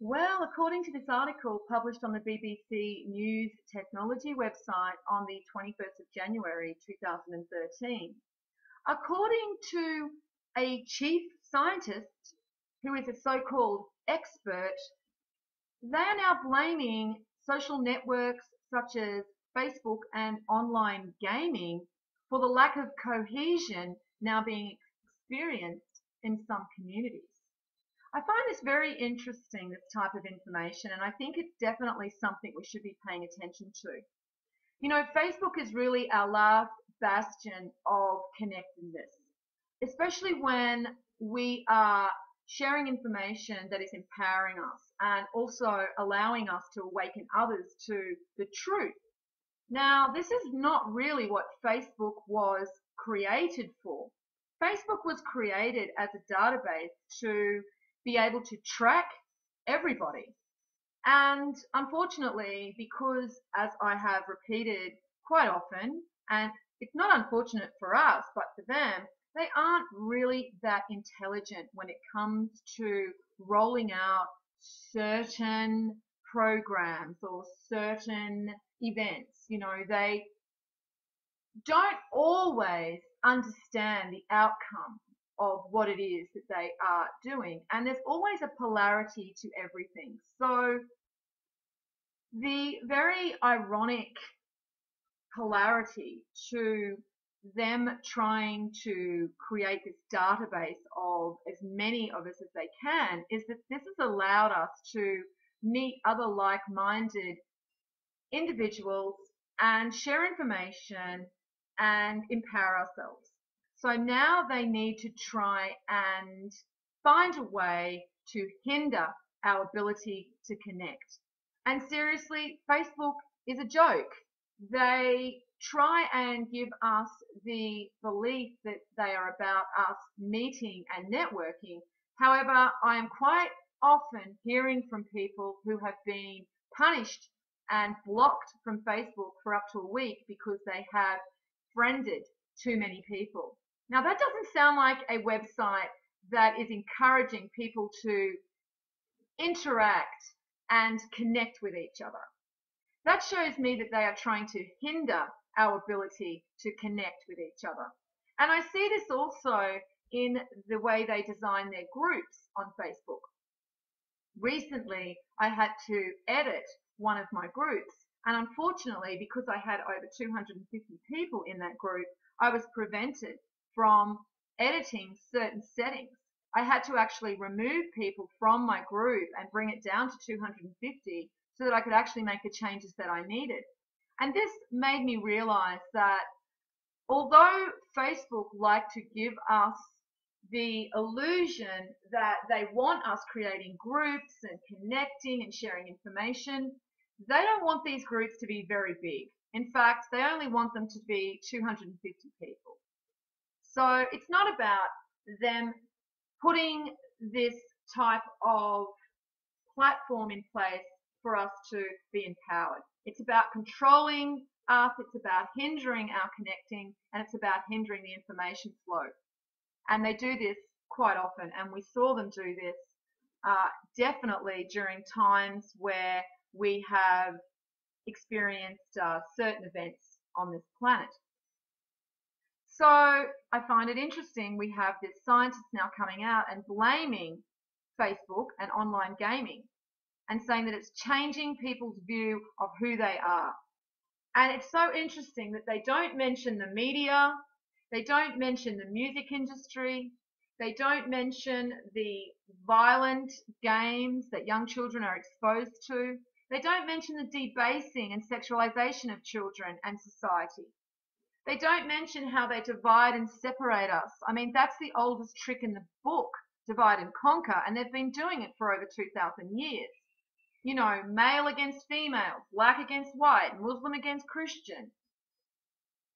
Well, according to this article published on the BBC News Technology website on the 21st of January 2013, according to a chief scientist who is a so-called expert, they are now blaming social networks such as Facebook and online gaming for the lack of cohesion now being experienced in some communities. I find this very interesting, this type of information, and I think it's definitely something we should be paying attention to. You know, Facebook is really our last bastion of connectedness, especially when we are sharing information that is empowering us and also allowing us to awaken others to the truth. Now, this is not really what Facebook was created for. Facebook was created as a database to be able to track everybody. And unfortunately, because as I have repeated quite often, and it's not unfortunate for us, but for them, they aren't really that intelligent when it comes to rolling out certain programs or certain events. You know, they don't always understand the outcome of what it is that they are doing. And there's always a polarity to everything. So the very ironic polarity to them trying to create this database of as many of us as they can is that this has allowed us to meet other like-minded individuals and share information and empower ourselves. So now they need to try and find a way to hinder our ability to connect. And seriously, Facebook is a joke. They try and give us the belief that they are about us meeting and networking. However, I am quite often hearing from people who have been punished and blocked from Facebook for up to a week because they have friended too many people. Now, that doesn't sound like a website that is encouraging people to interact and connect with each other. That shows me that they are trying to hinder our ability to connect with each other. And I see this also in the way they design their groups on Facebook. Recently, I had to edit one of my groups, and unfortunately, because I had over 250 people in that group, I was prevented from editing certain settings. I had to actually remove people from my group and bring it down to 250 so that I could actually make the changes that I needed. And this made me realize that although Facebook like to give us the illusion that they want us creating groups and connecting and sharing information, they don't want these groups to be very big. In fact, they only want them to be 250 people. So it's not about them putting this type of platform in place for us to be empowered. It's about controlling us, it's about hindering our connecting, and it's about hindering the information flow. And they do this quite often, and we saw them do this definitely during times where we have experienced certain events on this planet. So I find it interesting we have this scientist now coming out and blaming Facebook and online gaming and saying that it's changing people's view of who they are. And it's so interesting that they don't mention the media, they don't mention the music industry, they don't mention the violent games that young children are exposed to, they don't mention the debasing and sexualization of children and society. They don't mention how they divide and separate us. I mean, that's the oldest trick in the book, divide and conquer, and they've been doing it for over 2,000 years. You know, male against female, black against white, Muslim against Christian.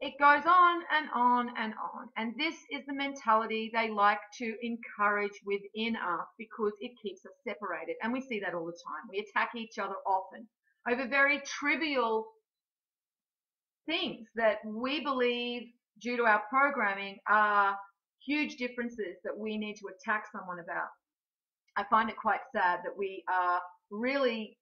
It goes on and on and on. And this is the mentality they like to encourage within us because it keeps us separated. And we see that all the time. We attack each other often over very trivial things that we believe due to our programming are huge differences that we need to attack someone about. I find it quite sad that we are really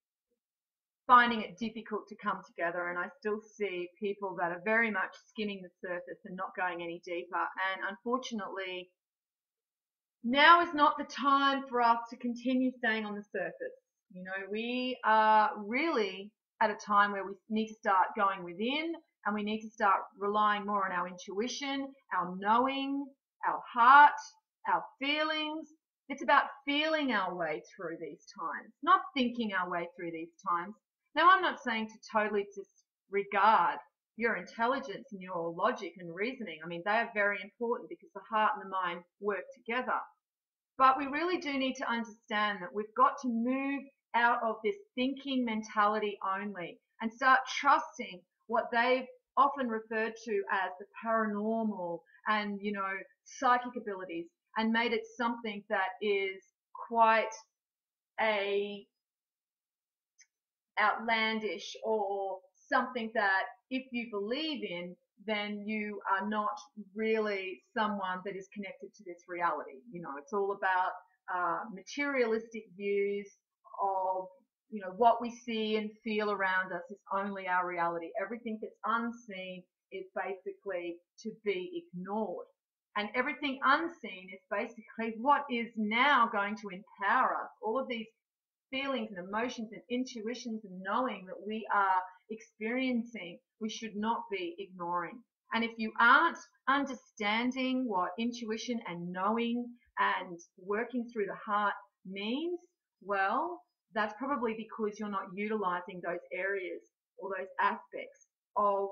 finding it difficult to come together, and I still see people that are very much skimming the surface and not going any deeper. And unfortunately, now is not the time for us to continue staying on the surface. You know, we are really at a time where we need to start going within, and we need to start relying more on our intuition, our knowing, our heart, our feelings. It's about feeling our way through these times, not thinking our way through these times. Now, I'm not saying to totally disregard your intelligence and your logic and reasoning. I mean, they are very important because the heart and the mind work together. But we really do need to understand that we've got to move out of this thinking mentality only and start trusting what they've often referred to as the paranormal and, you know, psychic abilities, and made it something that is quite a outlandish, or something that if you believe in, then you are not really someone that is connected to this reality. You know, it's all about materialistic views of, you know, what we see and feel around us is only our reality. Everything that's unseen is basically to be ignored. And everything unseen is basically what is now going to empower us. All of these feelings and emotions and intuitions and knowing that we are experiencing, we should not be ignoring. And if you aren't understanding what intuition and knowing and working through the heart means, well, that's probably because you're not utilizing those areas or those aspects of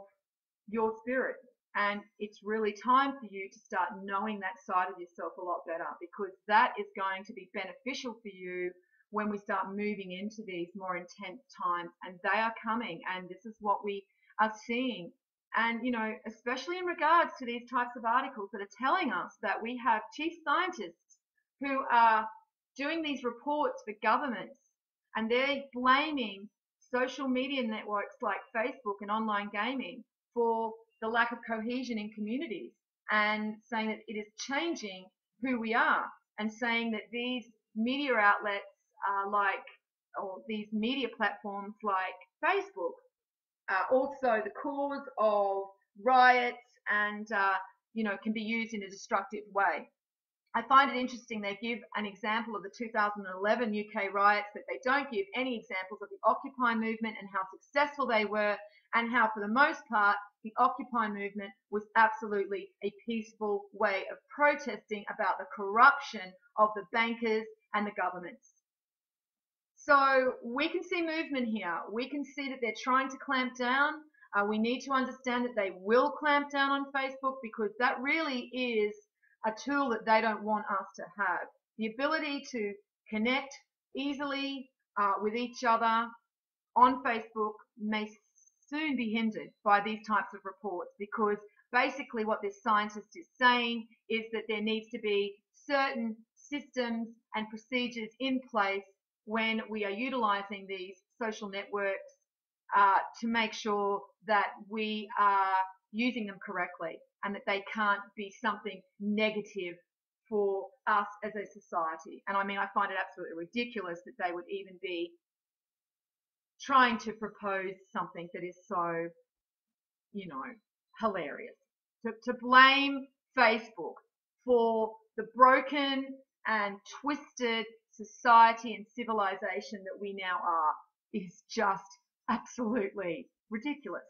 your spirit. And it's really time for you to start knowing that side of yourself a lot better, because that is going to be beneficial for you when we start moving into these more intense times. And they are coming, and this is what we are seeing. And, you know, especially in regards to these types of articles that are telling us that we have chief scientists who are doing these reports for governments, and they're blaming social media networks like Facebook and online gaming for the lack of cohesion in communities, and saying that it is changing who we are, and saying that these media outlets or these media platforms like Facebook are also the cause of riots and, you know, can be used in a destructive way. I find it interesting they give an example of the 2011 UK riots, but they don't give any examples of the Occupy movement and how successful they were, and how, for the most part, the Occupy movement was absolutely a peaceful way of protesting about the corruption of the bankers and the governments. So we can see movement here. We can see that they're trying to clamp down. We need to understand that they will clamp down on Facebook, because that really is a tool that they don't want us to have. The ability to connect easily with each other on Facebook may soon be hindered by these types of reports, because basically what this scientist is saying is that there needs to be certain systems and procedures in place when we are utilizing these social networks to make sure that we are using them correctly, and that they can't be something negative for us as a society. And I mean, I find it absolutely ridiculous that they would even be trying to propose something that is so, you know, hilarious. To blame Facebook for the broken and twisted society and civilization that we now are is just absolutely ridiculous.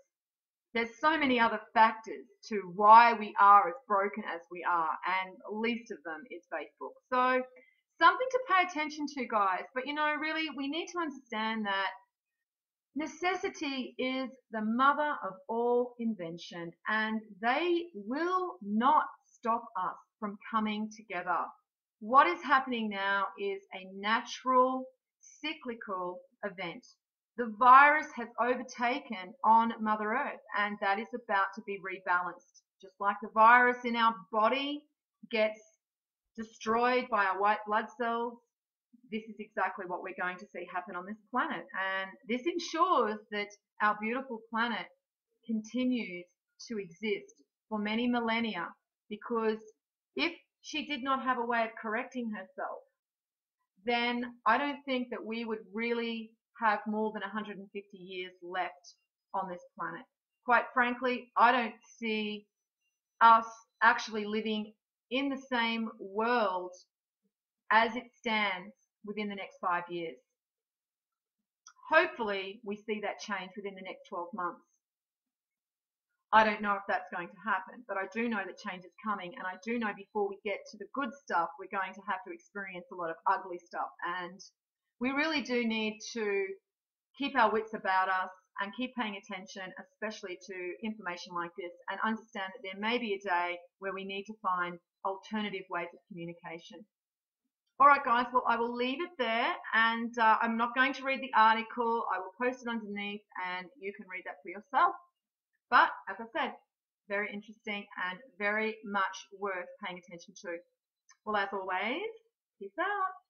There's so many other factors to why we are as broken as we are, and least of them is Facebook. So something to pay attention to, guys. But, you know, really, we need to understand that necessity is the mother of all invention, and they will not stop us from coming together. What is happening now is a natural, cyclical event. The virus has overtaken on Mother Earth, and that is about to be rebalanced. Just like the virus in our body gets destroyed by our white blood cells, this is exactly what we're going to see happen on this planet. And this ensures that our beautiful planet continues to exist for many millennia, because if she did not have a way of correcting herself, then I don't think that we would really have more than 150 years left on this planet. Quite frankly, I don't see us actually living in the same world as it stands within the next 5 years. Hopefully, we see that change within the next 12 months. I don't know if that's going to happen, but I do know that change is coming, and I do know before we get to the good stuff, we're going to have to experience a lot of ugly stuff, and we really do need to keep our wits about us and keep paying attention, especially to information like this, and understand that there may be a day where we need to find alternative ways of communication. All right, guys, well, I will leave it there, and I'm not going to read the article. I will post it underneath, and you can read that for yourself. But, as I said, very interesting and very much worth paying attention to. Well, as always, peace out.